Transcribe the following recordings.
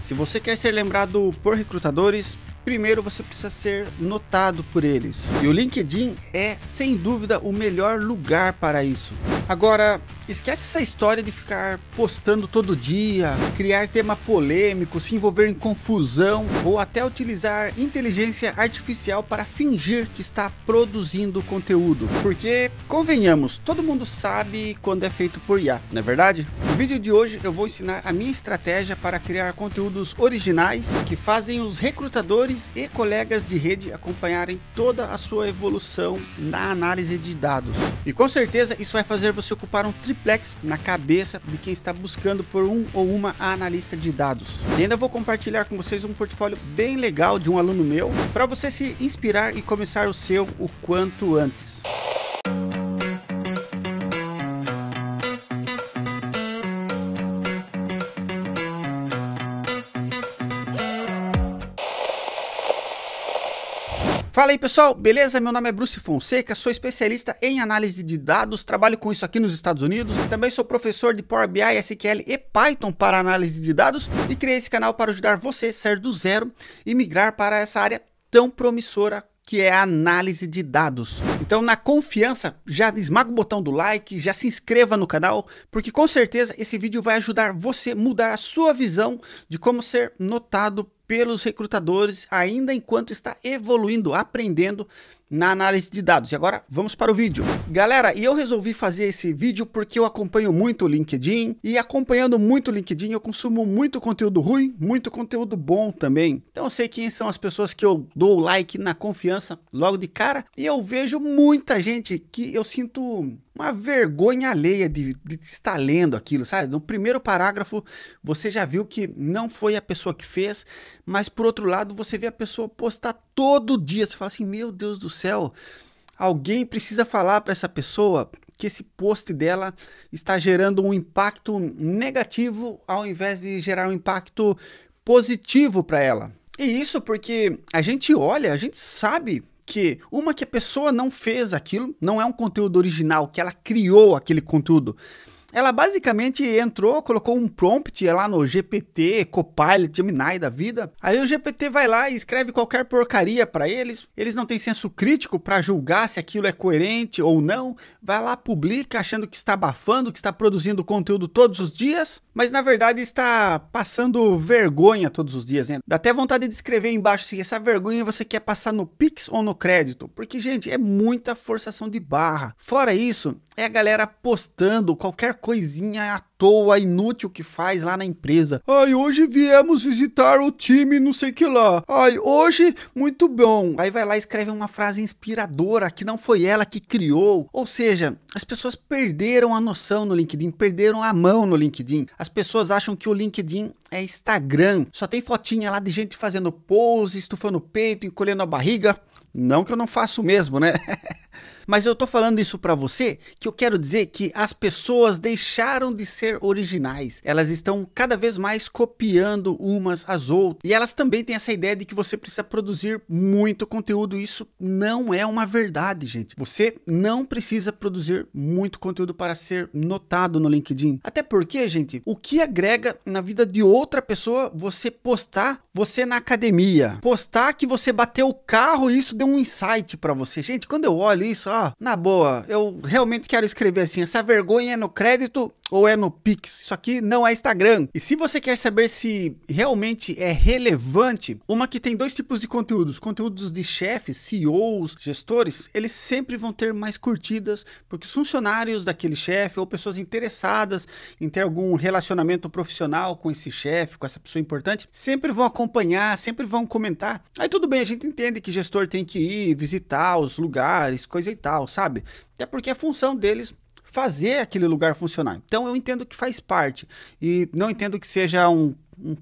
Se você quer ser lembrado por recrutadores, primeiro você precisa ser notado por eles. E o LinkedIn é, sem dúvida, o melhor lugar para isso. Agora, esquece essa história de ficar postando todo dia, criar tema polêmico, se envolver em confusão ou até utilizar inteligência artificial para fingir que está produzindo conteúdo. Porque, convenhamos, todo mundo sabe quando é feito por IA, não é verdade? No vídeo de hoje eu vou ensinar a minha estratégia para criar conteúdos originais que fazem os recrutadores e colegas de rede acompanharem toda a sua evolução na análise de dados. E com certeza isso vai fazer você ocupar um triplex na cabeça de quem está buscando por um ou uma analista de dados. E ainda vou compartilhar com vocês um portfólio bem legal de um aluno meu, para você se inspirar e começar o seu o quanto antes. Fala aí pessoal, beleza? Meu nome é Bruce Fonseca, sou especialista em análise de dados, trabalho com isso aqui nos Estados Unidos, também sou professor de Power BI, SQL e Python para análise de dados e criei esse canal para ajudar você a sair do zero e migrar para essa área tão promissora que é a análise de dados. Então, na confiança, já esmaga o botão do like, já se inscreva no canal, porque com certeza esse vídeo vai ajudar você a mudar a sua visão de como ser notado pelos recrutadores, ainda enquanto está evoluindo, aprendendo na análise de dados. E agora vamos para o vídeo. Galera, e eu resolvi fazer esse vídeo porque eu acompanho muito o LinkedIn, e acompanhando muito o LinkedIn eu consumo muito conteúdo ruim, muito conteúdo bom também. Então eu sei quem são as pessoas que eu dou like na confiança logo de cara, e eu vejo muita gente que eu sinto uma vergonha alheia de estar lendo aquilo, sabe? No primeiro parágrafo você já viu que não foi a pessoa que fez, mas por outro lado você vê a pessoa postar todo dia, você fala assim, meu Deus do céu, alguém precisa falar para essa pessoa que esse post dela está gerando um impacto negativo ao invés de gerar um impacto positivo para ela. E isso porque a gente olha, a gente sabe que a pessoa não fez aquilo, não é um conteúdo original, que ela criou aquele conteúdo. Ela basicamente entrou, colocou um prompt lá no GPT, Copilot, Gemini da vida. Aí o GPT vai lá e escreve qualquer porcaria para eles. Eles não têm senso crítico para julgar se aquilo é coerente ou não. Vai lá, publica achando que está abafando, que está produzindo conteúdo todos os dias. Mas na verdade está passando vergonha todos os dias, né? Dá até vontade de escrever embaixo se essa vergonha você quer passar no Pix ou no crédito. Porque, gente, é muita forçação de barra. Fora isso, é a galera postando qualquer coisinha à toa, inútil que faz lá na empresa. Ai, hoje viemos visitar o time não sei que lá. Ai, hoje, muito bom. Aí vai lá e escreve uma frase inspiradora que não foi ela que criou. Ou seja, as pessoas perderam a noção no LinkedIn, perderam a mão no LinkedIn. As pessoas acham que o LinkedIn é Instagram. Só tem fotinha lá de gente fazendo pose, estufando o peito, encolhendo a barriga. Não que eu não faço mesmo, né? Mas eu tô falando isso para você, que eu quero dizer que as pessoas deixaram de ser originais. Elas estão cada vez mais copiando umas às outras. E elas também têm essa ideia de que você precisa produzir muito conteúdo. Isso não é uma verdade, gente. Você não precisa produzir muito conteúdo para ser notado no LinkedIn. Até porque, gente, o que agrega na vida de outra pessoa você postar você na academia? Postar que você bateu o carro e isso deu um insight para você. Gente, quando eu olho isso, na boa, eu realmente quero escrever assim, essa vergonha é no crédito ou é no Pix? Isso aqui não é Instagram. E se você quer saber se realmente é relevante, uma que tem dois tipos de conteúdos, conteúdos de chefes, CEOs, gestores, eles sempre vão ter mais curtidas, porque os funcionários daquele chefe ou pessoas interessadas em ter algum relacionamento profissional com esse chefe, com essa pessoa importante, sempre vão acompanhar, sempre vão comentar. Aí tudo bem, a gente entende que gestor tem que ir visitar os lugares, coisa e tal, sabe? É porque a função deles fazer aquele lugar funcionar. Então eu entendo que faz parte e não entendo que seja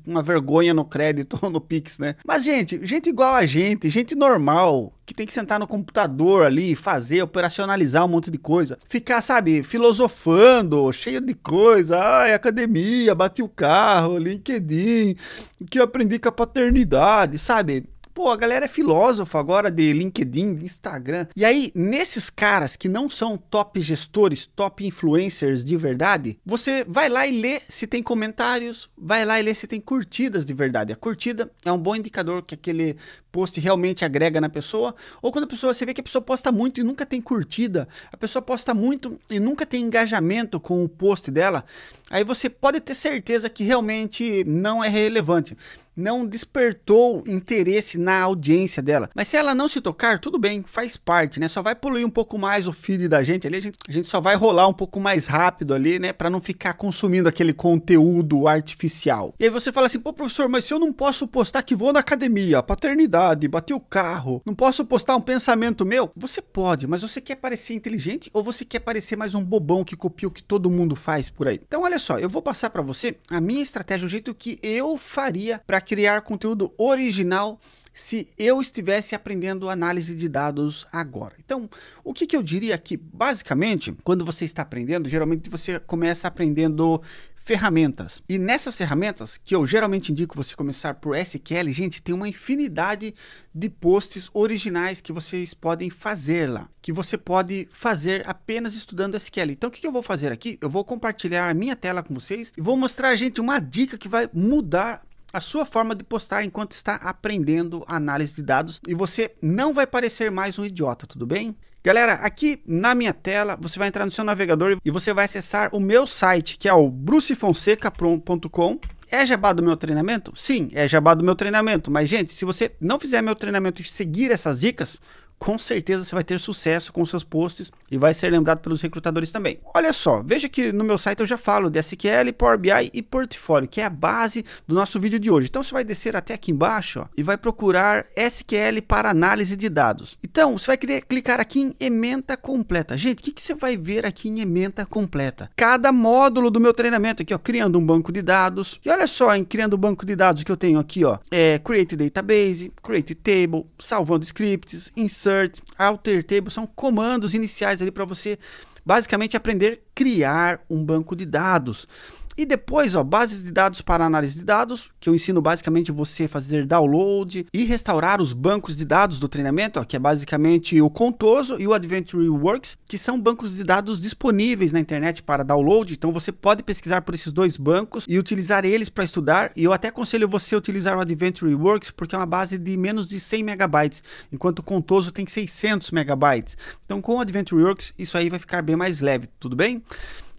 uma vergonha no crédito ou no Pix, né? Mas gente igual a gente normal, que tem que sentar no computador ali, fazer, operacionalizar um monte de coisa, ficar, sabe, filosofando, cheio de coisa, ai, academia, bati o carro, LinkedIn, o que eu aprendi com a paternidade, sabe? Pô, a galera é filósofo agora de LinkedIn, de Instagram. E aí, nesses caras que não são top gestores, top influencers de verdade, você vai lá e lê se tem comentários, vai lá e lê se tem curtidas de verdade. A curtida é um bom indicador que aquele post realmente agrega na pessoa, ou quando a pessoa, você vê que a pessoa posta muito e nunca tem curtida, a pessoa posta muito e nunca tem engajamento com o post dela, aí você pode ter certeza que realmente não é relevante, não despertou interesse na audiência dela. Mas se ela não se tocar, tudo bem, faz parte, né? Só vai poluir um pouco mais o feed da gente ali, a gente só vai rolar um pouco mais rápido ali, né? Pra não ficar consumindo aquele conteúdo artificial. E aí você fala assim, pô, professor, mas se eu não posso postar que vou na academia, paternidade, bati o carro, não posso postar um pensamento meu? Você pode, mas você quer parecer inteligente ou você quer parecer mais um bobão que copia o que todo mundo faz por aí? Então olha só, eu vou passar pra você a minha estratégia, o jeito que eu faria pra criar conteúdo original se eu estivesse aprendendo análise de dados agora. Então, o que eu diria aqui, basicamente, quando você está aprendendo, geralmente você começa aprendendo ferramentas. E nessas ferramentas, que eu geralmente indico você começar por SQL, gente, tem uma infinidade de posts originais que vocês podem fazer lá, que você pode fazer apenas estudando SQL. Então, o que eu vou fazer aqui? Eu vou compartilhar a minha tela com vocês e vou mostrar, gente, uma dica que vai mudar a sua forma de postar enquanto está aprendendo análise de dados e você não vai parecer mais um idiota, tudo bem? Galera, aqui na minha tela, você vai entrar no seu navegador e você vai acessar o meu site, que é o brucefonseca.com. É jabá do meu treinamento? Sim, é jabá do meu treinamento. Mas, gente, se você não fizer meu treinamento e seguir essas dicas, com certeza você vai ter sucesso com seus posts e vai ser lembrado pelos recrutadores também. Olha só, veja que no meu site eu já falo de SQL, Power BI e Portfólio, que é a base do nosso vídeo de hoje. Então você vai descer até aqui embaixo, ó, e vai procurar SQL para análise de dados. Então você vai querer clicar aqui em ementa completa. Gente, o que você vai ver aqui em ementa completa? Cada módulo do meu treinamento aqui, ó, criando um banco de dados. E olha só, em criando um banco de dados que eu tenho aqui, ó, Create Database, Create Table, salvando scripts, Insert, Alter Table, são comandos iniciais ali para você basicamente aprender a criar um banco de dados. E depois, ó, bases de dados para análise de dados, que eu ensino basicamente você fazer download e restaurar os bancos de dados do treinamento, ó, que é basicamente o Contoso e o Adventure Works, que são bancos de dados disponíveis na internet para download. Então você pode pesquisar por esses dois bancos e utilizar eles para estudar. E eu até aconselho você a utilizar o Adventure Works, porque é uma base de menos de 100 megabytes, enquanto o Contoso tem 600 megabytes. Então com o Adventure Works isso aí vai ficar bem mais leve, tudo bem?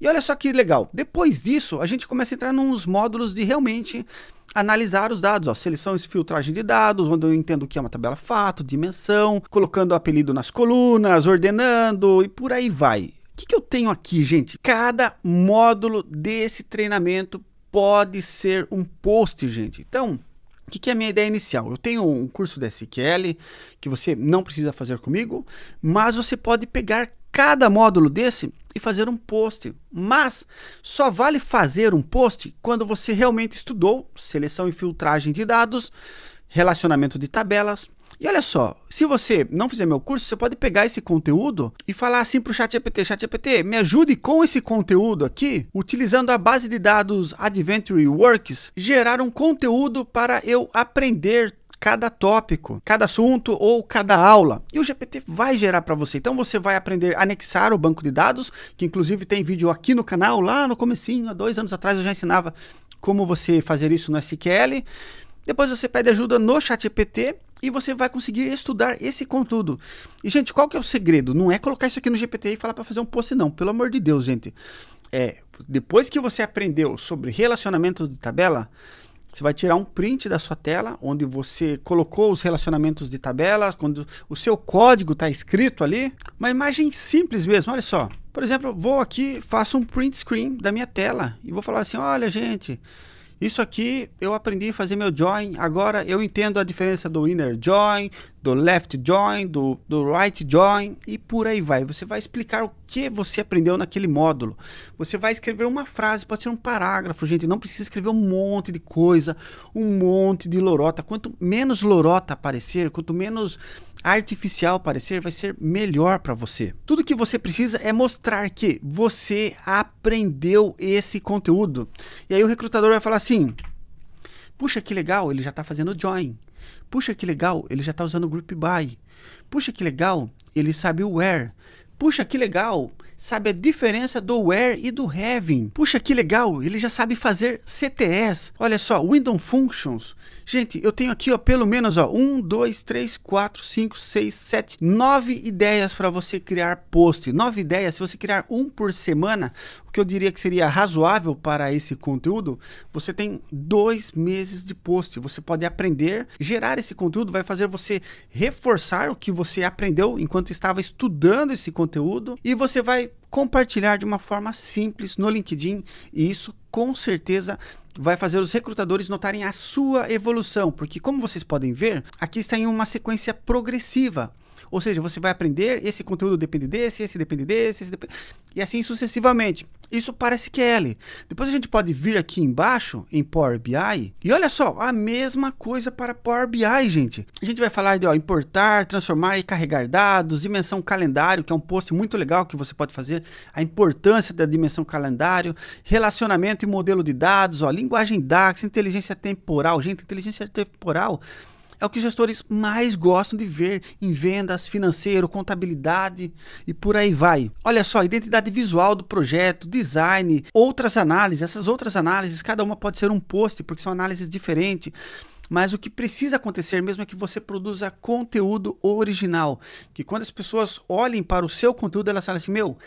E olha só que legal, depois disso a gente começa a entrar nos módulos de realmente analisar os dados, ó, seleção e filtragem de dados, onde eu entendo o que é uma tabela fato, dimensão, colocando o apelido nas colunas, ordenando e por aí vai. O que eu tenho aqui, gente? Cada módulo desse treinamento pode ser um post, gente. Então, o que é a minha ideia inicial? Eu tenho um curso de SQL que você não precisa fazer comigo, mas você pode pegar cada módulo desse e fazer um post, mas só vale fazer um post quando você realmente estudou seleção e filtragem de dados, relacionamento de tabelas. E olha só, se você não fizer meu curso, você pode pegar esse conteúdo e falar assim para o ChatGPT, me ajude com esse conteúdo aqui, utilizando a base de dados Adventure Works, gerar um conteúdo para eu aprender cada tópico, cada assunto ou cada aula, e o GPT vai gerar para você. Então você vai aprender a anexar o banco de dados, que inclusive tem vídeo aqui no canal, lá no comecinho, há 2 anos atrás eu já ensinava como você fazer isso no SQL. Depois você pede ajuda no ChatGPT e você vai conseguir estudar esse conteúdo. E gente, qual que é o segredo? Não é colocar isso aqui no GPT e falar para fazer um post não, pelo amor de Deus, gente. Depois que você aprendeu sobre relacionamento de tabela, você vai tirar um print da sua tela, onde você colocou os relacionamentos de tabela, quando o seu código está escrito ali. Uma imagem simples mesmo, olha só. Por exemplo, vou aqui, faço um print screen da minha tela e vou falar assim, olha gente, isso aqui eu aprendi a fazer meu join, agora eu entendo a diferença do inner join, do left join, do right join e por aí vai. Você vai explicar o que você aprendeu naquele módulo. Você vai escrever uma frase, pode ser um parágrafo, gente, não precisa escrever um monte de coisa, um monte de lorota. Quanto menos lorota aparecer, quanto menos artificial parecer, vai ser melhor para você. Tudo que você precisa é mostrar que você aprendeu esse conteúdo. E aí o recrutador vai falar assim, puxa, que legal, ele já está fazendo join. Puxa que legal, ele já está usando o Group By. Puxa que legal, ele sabe o Where. Puxa que legal, sabe a diferença do where e do having. Puxa que legal, ele já sabe fazer CTS. Olha só, Window Functions. Gente, eu tenho aqui, ó, pelo menos, ó, 1, 2, 3, 4, 5, 6, 7, 9 ideias para você criar post. 9 ideias, se você criar um por semana, o que eu diria que seria razoável para esse conteúdo, você tem 2 meses de post. Você pode aprender, gerar esse conteúdo, vai fazer você reforçar o que você aprendeu enquanto estava estudando esse conteúdo e você vai compartilhar de uma forma simples no LinkedIn, e isso com certeza vai fazer os recrutadores notarem a sua evolução, porque como vocês podem ver, aqui está em uma sequência progressiva. Ou seja, você vai aprender, esse conteúdo depende desse, esse depende desse, esse depende... e assim sucessivamente. Isso para SQL. Depois a gente pode vir aqui embaixo, em Power BI, e olha só, a mesma coisa para Power BI, gente. A gente vai falar de importar, transformar e carregar dados, dimensão calendário, que é um post muito legal que você pode fazer, a importância da dimensão calendário, relacionamento e modelo de dados, linguagem DAX, inteligência temporal. Gente, inteligência temporal é o que os gestores mais gostam de ver em vendas, financeiro, contabilidade e por aí vai. Olha só, identidade visual do projeto, design, outras análises. Essas outras análises, cada uma pode ser um post, porque são análises diferentes. Mas o que precisa acontecer mesmo é que você produza conteúdo original. Que quando as pessoas olhem para o seu conteúdo, elas falam assim, meu,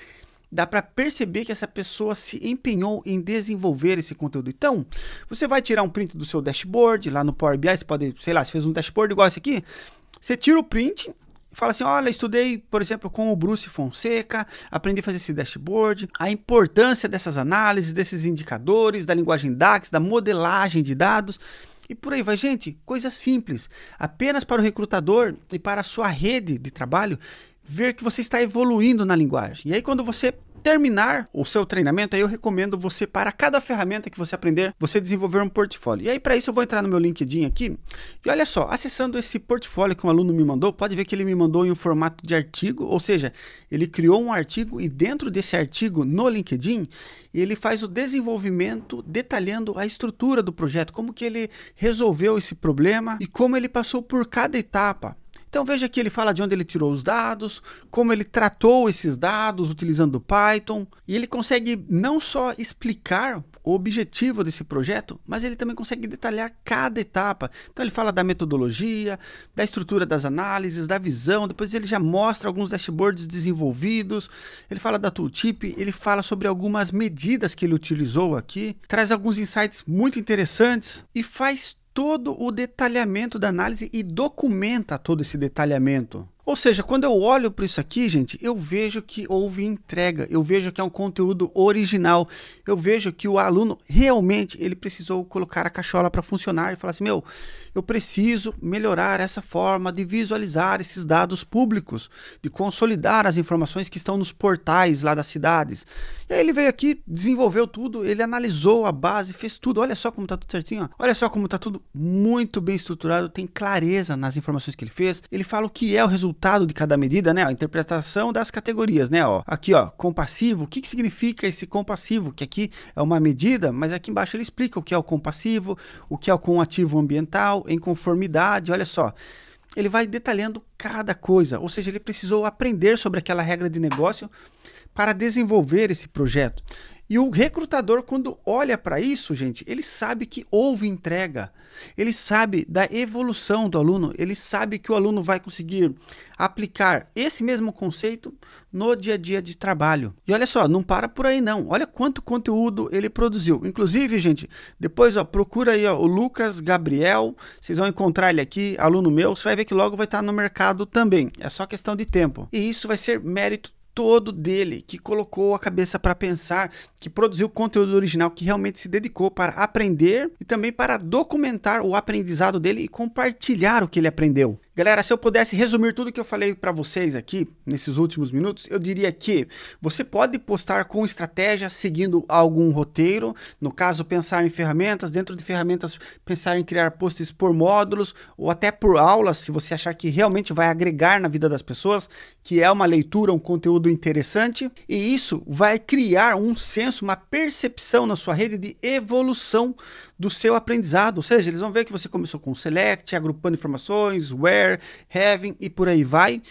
dá para perceber que essa pessoa se empenhou em desenvolver esse conteúdo. Então, você vai tirar um print do seu dashboard, lá no Power BI, você pode, sei lá, você fez um dashboard igual esse aqui, você tira o print e fala assim, olha, estudei, por exemplo, com o Bruce Fonseca, aprendi a fazer esse dashboard, a importância dessas análises, desses indicadores, da linguagem DAX, da modelagem de dados, e por aí vai, gente, coisa simples, apenas para o recrutador e para a sua rede de trabalho, ver que você está evoluindo na linguagem. E aí quando você terminar o seu treinamento, aí eu recomendo você, para cada ferramenta que você aprender, você desenvolver um portfólio. E aí para isso eu vou entrar no meu LinkedIn aqui, e olha só, acessando esse portfólio que um aluno me mandou, pode ver que ele me mandou em um formato de artigo, ou seja, ele criou um artigo e dentro desse artigo no LinkedIn, ele faz o desenvolvimento detalhando a estrutura do projeto, como que ele resolveu esse problema e como ele passou por cada etapa. Então veja que ele fala de onde ele tirou os dados, como ele tratou esses dados utilizando o Python, e ele consegue não só explicar o objetivo desse projeto, mas ele também consegue detalhar cada etapa. Então ele fala da metodologia, da estrutura das análises, da visão, depois ele já mostra alguns dashboards desenvolvidos, ele fala da tooltip, ele fala sobre algumas medidas que ele utilizou aqui, traz alguns insights muito interessantes e faz todo o detalhamento da análise e documenta todo esse detalhamento. Ou seja, quando eu olho para isso aqui, gente, eu vejo que houve entrega, eu vejo que é um conteúdo original, eu vejo que o aluno realmente ele precisou colocar a cachola para funcionar e falar assim, meu, eu preciso melhorar essa forma de visualizar esses dados públicos, de consolidar as informações que estão nos portais lá das cidades. E aí ele veio aqui, desenvolveu tudo, ele analisou a base, fez tudo, olha só como está tudo certinho, ó. Olha só como está tudo muito bem estruturado, tem clareza nas informações que ele fez, ele fala o que é o resultado de cada medida, né? A interpretação das categorias, né? Ó, aqui, ó, compassivo, o que que significa esse compassivo? Que aqui é uma medida, mas aqui embaixo ele explica o que é o compassivo, o que é o comativo ambiental, em conformidade, olha só. Ele vai detalhando cada coisa, ou seja, ele precisou aprender sobre aquela regra de negócio para desenvolver esse projeto. E o recrutador, quando olha para isso, gente, ele sabe que houve entrega, ele sabe da evolução do aluno, ele sabe que o aluno vai conseguir aplicar esse mesmo conceito no dia a dia de trabalho. E olha só, não para por aí não, olha quanto conteúdo ele produziu. Inclusive, gente, depois ó, procura aí ó, o Lucas Gabriel, vocês vão encontrar ele aqui, aluno meu, você vai ver que logo vai estar no mercado também, é só questão de tempo. E isso vai ser mérito todo dele, que colocou a cabeça para pensar, que produziu conteúdo original, que realmente se dedicou para aprender e também para documentar o aprendizado dele e compartilhar o que ele aprendeu. Galera, se eu pudesse resumir tudo que eu falei para vocês aqui nesses últimos minutos, eu diria que você pode postar com estratégia, seguindo algum roteiro, no caso pensar em ferramentas, dentro de ferramentas pensar em criar posts por módulos ou até por aulas, se você achar que realmente vai agregar na vida das pessoas, que é uma leitura, um conteúdo interessante, e isso vai criar um senso, uma percepção na sua rede de evolução do seu aprendizado. Ou seja, eles vão ver que você começou com select, agrupando informações, where, having e por aí vai.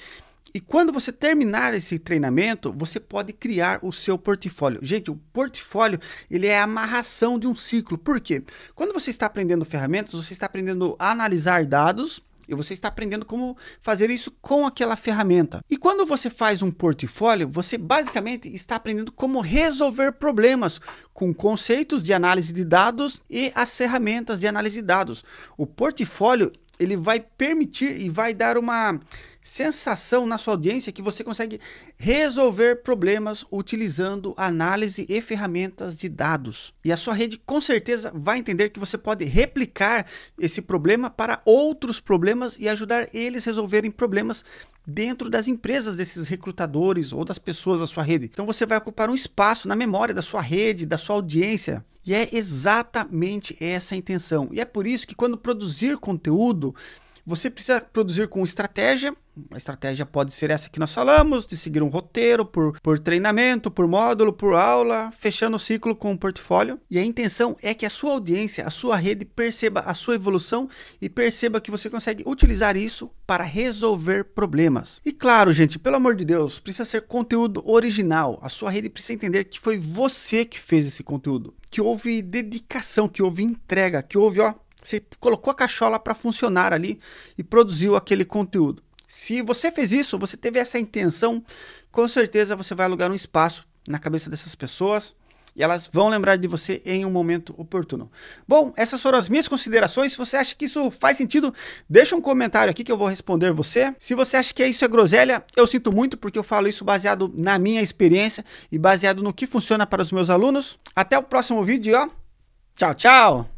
E quando você terminar esse treinamento, você pode criar o seu portfólio. Gente, o portfólio, ele é a amarração de um ciclo. Por quê? Quando você está aprendendo ferramentas, você está aprendendo a analisar dados e você está aprendendo como fazer isso com aquela ferramenta. E quando você faz um portfólio, você basicamente está aprendendo como resolver problemas com conceitos de análise de dados e as ferramentas de análise de dados. O portfólio, ele vai permitir e vai dar uma sensação na sua audiência que você consegue resolver problemas utilizando análise e ferramentas de dados. E a sua rede com certeza vai entender que você pode replicar esse problema para outros problemas e ajudar eles a resolverem problemas dentro das empresas desses recrutadores ou das pessoas da sua rede. Então você vai ocupar um espaço na memória da sua rede, da sua audiência. E é exatamente essa a intenção. E é por isso que quando produzir conteúdo, você precisa produzir com estratégia. A estratégia pode ser essa que nós falamos, de seguir um roteiro por treinamento, por módulo, por aula, fechando o ciclo com um portfólio. E a intenção é que a sua audiência, a sua rede perceba a sua evolução e perceba que você consegue utilizar isso para resolver problemas. E claro, gente, pelo amor de Deus, precisa ser conteúdo original. A sua rede precisa entender que foi você que fez esse conteúdo, que houve dedicação, que houve entrega, que houve, você colocou a cachola para funcionar ali e produziu aquele conteúdo. Se você fez isso, você teve essa intenção, com certeza você vai alugar um espaço na cabeça dessas pessoas e elas vão lembrar de você em um momento oportuno. Bom, essas foram as minhas considerações. Se você acha que isso faz sentido, deixa um comentário aqui que eu vou responder você. Se você acha que isso é groselha, eu sinto muito porque eu falo isso baseado na minha experiência e baseado no que funciona para os meus alunos. Até o próximo vídeo, ó. Tchau, tchau!